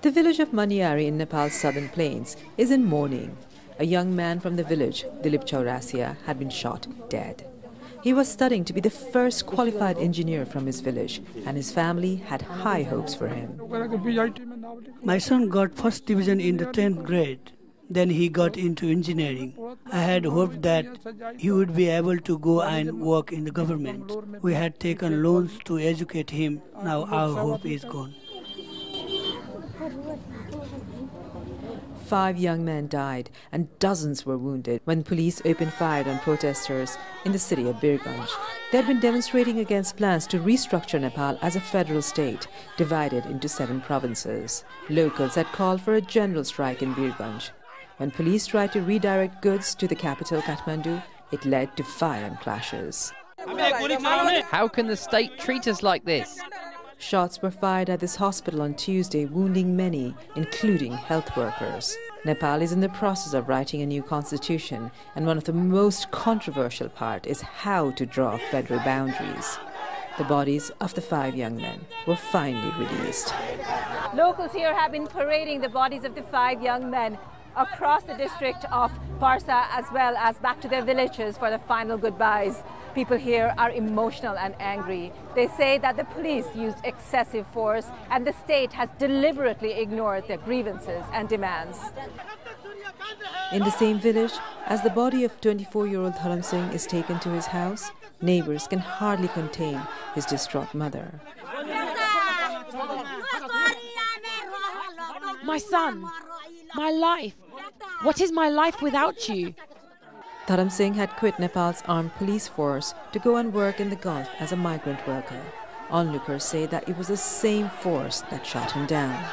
The village of Maniari in Nepal's southern plains is in mourning. A young man from the village, Dilip Chaurasia, had been shot dead. He was studying to be the first qualified engineer from his village, and his family had high hopes for him. My son got first division in the 10th grade. Then he got into engineering. I had hoped that he would be able to go and work in the government. We had taken loans to educate him. Now our hope is gone. 5 young men died and dozens were wounded when police opened fire on protesters in the city of Birganj. They had been demonstrating against plans to restructure Nepal as a federal state, divided into 7 provinces. Locals had called for a general strike in Birganj. When police tried to redirect goods to the capital, Kathmandu, it led to violent clashes. How can the state treat us like this? Shots were fired at this hospital on Tuesday, wounding many, including health workers. Nepal is in the process of writing a new constitution, and one of the most controversial parts is how to draw federal boundaries. The bodies of the 5 young men were finally released. Locals here have been parading the bodies of the 5 young men across the district of Parsa as well as back to their villages for the final goodbyes. People here are emotional and angry. They say that the police used excessive force and the state has deliberately ignored their grievances and demands. In the same village, as the body of 24-year-old Dharam Singh is taken to his house, neighbors can hardly contain his distraught mother. My son, my life. What is my life without you? Dharam Singh had quit Nepal's armed police force to go and work in the Gulf as a migrant worker. Onlookers say that it was the same force that shot him down.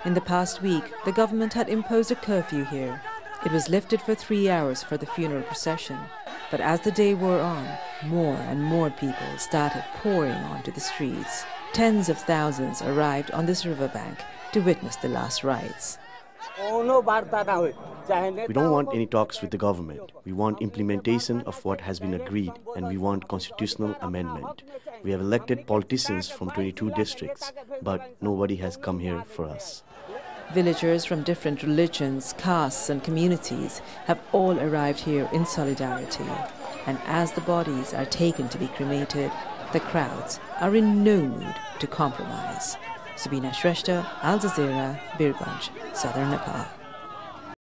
In the past week, the government had imposed a curfew here. It was lifted for 3 hours for the funeral procession. But as the day wore on, more and more people started pouring onto the streets. Tens of thousands arrived on this riverbank to witness the last rites. We don't want any talks with the government. We want implementation of what has been agreed, and we want constitutional amendment. We have elected politicians from 22 districts, but nobody has come here for us. Villagers from different religions, castes and communities have all arrived here in solidarity. And as the bodies are taken to be cremated, the crowds are in no mood to compromise. Sabina Shrestha, Al Jazeera, Birganj, Southern Nepal.